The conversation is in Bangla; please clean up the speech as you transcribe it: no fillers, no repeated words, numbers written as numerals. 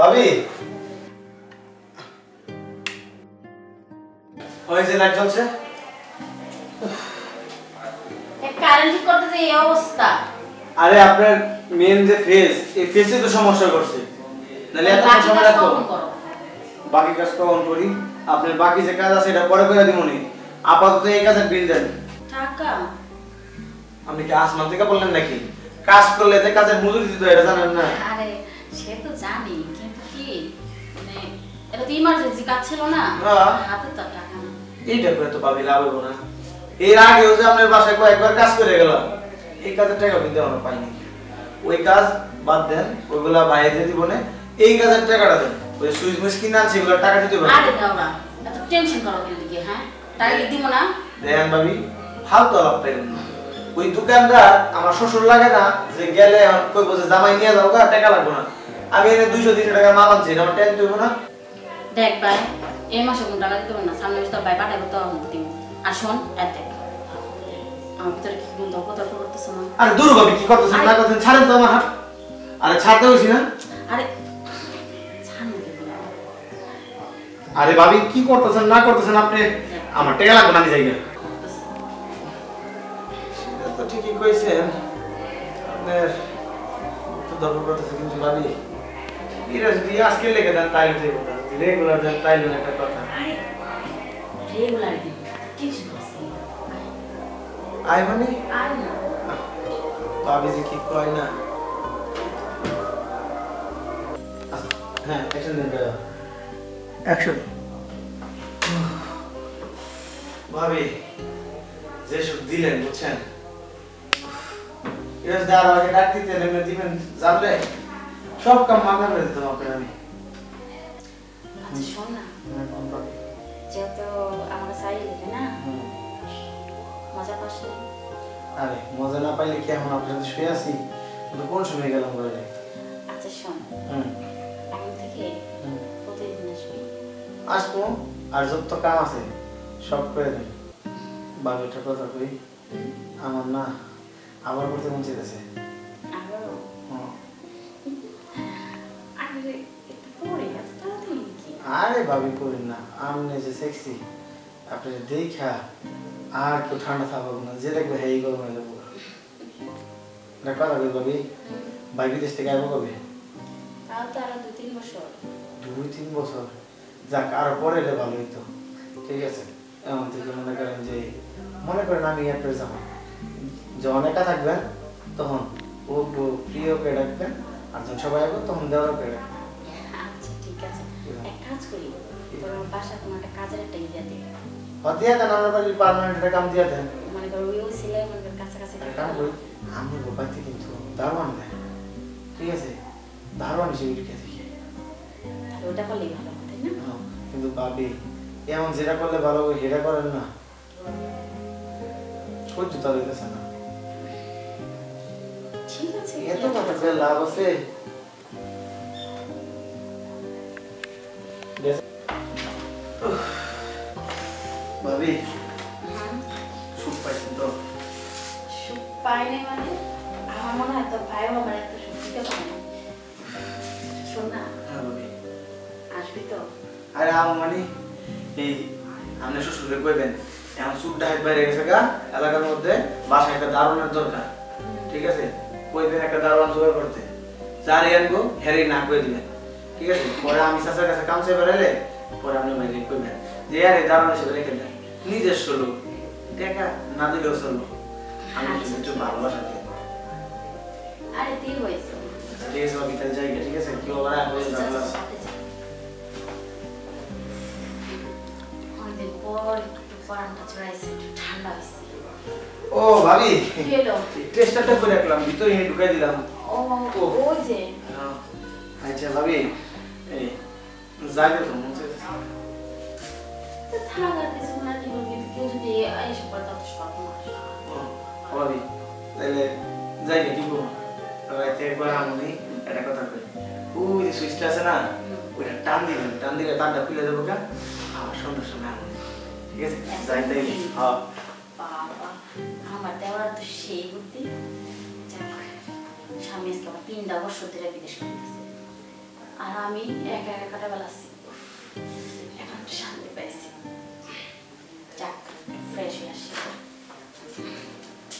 ভাবি ওই যে লাইট জ্বলছে কারেন্ট ঠিক করতে এই অবস্থা। আরে আপনার মেন যে ফেস এই ফেসে তো সমস্যা করছে নালে এত সময় লাগতো। বাকি কাজ কখন করি আপনার বাকি যে কাজ আছে এটা পরে করে দিমুনি আপাতত এই কাজের বিল দেন। টাকা আপনি কি আসমান থেকে বললেন নাকি কাজ করলে যে কাজের মজুরি দিতে এটা জানেন না? আরে সে তো জানি কিন্তু কি মানে এটা তো ইমার্জেন্সি কাজ ছিল না হাতে তো টাকা না। এইটা করে তো ভাবি লাভ হইব না। এর আগেও যে আপনার বাসায় কয়েকবার কাজ করে গেলাম এই কাজের টাকা কিন্তু আমরা পাইনি। ওই কাজ বাদ দেন ওইগুলা বাইরে দিয়ে দিব না এই কাজের টাকাটা দেন। ওই সুইচ মুইচ কিনে আনছি এগুলো টাকা দিতে পারবেন। আরে দাও না এত টেনশন করো কেন দিকে হ্যাঁ টাকা দিব না। দেখেন ভাবি ফালতু আলাপ পাইবেন না। ওই দোকানদার আমার শ্বশুর লাগে না যে গেলে কই বসে জামাই নিয়ে যাও গা টাকা লাগবে না। আমি এনে 200-300 টাকা মাল আনছি এটা আমার টেন দেব না। দেখ ভাই এই মাসে কোন টাকা দিতে পারবো না সামনে মাসে তো ভাই পাঠাবো তো দিব। আর শোন এত আমার ভিতরে কি কোন তর্ক করতেছ না? আরে দূর ভাবি কি করতেছেন না করতেছেন ছাড়েন তো আমার হাত। আরে ছাড়তে হইছি না। আরে ছাড়ুন কি বলা। আরে ভাবি কি করতেছেন না করতেছেন আপনি আমার টাকা লাগবে না আমি যাই গা। সেটা তো ঠিকই কইছেন আপনার তো দরকার করতেছে কিন্তু ভাবি এরা যদি আজকে লেগে দেন তাইলে তো কথা যদি রেগুলার দেন তাইলে একটা কথা। আরে রেগুলার দিন কিছু না আই মানে আয় না ভাবি যে কি কয় না। হ্যাঁ অ্যাকশন দেন ভাই অ্যাকশন। ভাবি যে সব দিলেন বুঝছেন এরা যদি আরো আগে ডাক দিতেন এমনি দিবেন জানলে সব কাম মাথা করে দিতাম আপনার আমি। আচ্ছা শোন না যেহেতু আমার সাই লিখে না মজা পাস না। আরে মজা না পাইলে কি এখন আপনার সাথে শুয়ে আছি কিন্তু কোন সময় গেলাম বলে। আচ্ছা শোন এখন থেকে প্রতিদিন আসবি। আসবো আর যত কাম আছে সব করে দেন। বাবিটা কথা কই আমার না আবার করতে মন চাইতেছে। আরে ভাবি করেন না আমনে যে সেক্সি আপনি দেখা আর কেউ ঠান্ডা থাকবো না যে দেখবে হেই গরম হয়ে যাবো। এটা কথা কই ভাবি ভাই বিদেশ থেকে আসবো কবে? তাও তো আরো 2-3 বছর। 2-3 বছর যাক আরো পরে এলে ভালো হইতো। ঠিক আছে এমন থেকে মনে করেন যে মনে করেন আমি এয়ারপোর্ট যাবো যখন একা থাকবেন তখন ও প্রিয়কে ডাকবেন আর যখন সবাই আসবো তখন দেওয়ারকে ডাকবেন। আচ্ছা ঠিক আছে এক কাজ করি তোর বাসা কোনো একটা কাজের একটা ইয়ে দে। দিয়া দেন আমার বাড়ির পার্মানেন্ট একটা কাম দিয়া দেন। মনে করো ওই সিলাই মনে কর কাছাকাছি কাম করি আমি গোপাইতে কিন্তু দারোয়ান দেয়। ঠিক আছে দারোয়ান হিসেবে ঢুকে দেখি ওটা করলেই ভালো তাই না? কিন্তু ভাবি এমন যেটা করলে ভালো হবে সেটা করেন না সহ্য তো হইতেছে না। ঠিক আছে এত কথা বলে লাভ আছে? ভাবি সুখ পাইছেন তো? সুখ পাইনি মানে আমার মনে হয় তোর ভাইও আমার একটা সুখ দিতে পারে। শোন না হ্যাঁ ভাবি আসবি তো? আরে আম মানে এই আপনি শ্বশুরে কইবেন এখন সুখটা হাত বাইরে গেছে গা এলাকার মধ্যে বাসায় একটা দারোয়ানের দরকার। ঠিক আছে কইবেন একটা দারোয়ান জোগাড় করতে যারে আনবো হেরে না করে দিবেন। ঠিক আছে পরে আমি চাচার কাছে কাম চাই বেড়াইলে পরে আপনি বাইরে কইবেন যে আরে দারোয়ান হিসেবে রেখে দেন নিজস্ব লোক টাকা না দিলেও চলবো আমি একটু ভালোবাসা দিই। আরে তুই হয়েছে ঠিক আছে ভাবি তাহলে যাই ঠিক আছে কেউ আবার অনেকদিন পর একটু পরানটা চড়াইছে একটু ঠান্ডা হয়েছে। ও ভাবি কি হলো? টেস্টারটা করে রাখলাম ভিতরে এনে ঢুকাই দিলাম। ও ওই যে আচ্ছা ভাবি এই যাইবে তো মন চাইছে থাক আর কিছু না কি বলবি কেউ যদি এসে পড়ে তত সর্বনাশ। ভাবি তাহলে যাই কি করবো রাইতে একবার আমি একটা কথা কই ওই যে সুইচটা আছে না ওইটা টান দিলে তারটা খুলে দেবো কা আমার সন্ধ্যার সময় আমি ঠিক আছে যাই তাই হ্যাঁ বাবা আমার দেওয়ার তো সেই বুদ্ধি স্বামী আজকে আমার 3 বছর ধরে বিদেশ করতেছে আর আর আমি একা একা কাটা বেলাচ্ছি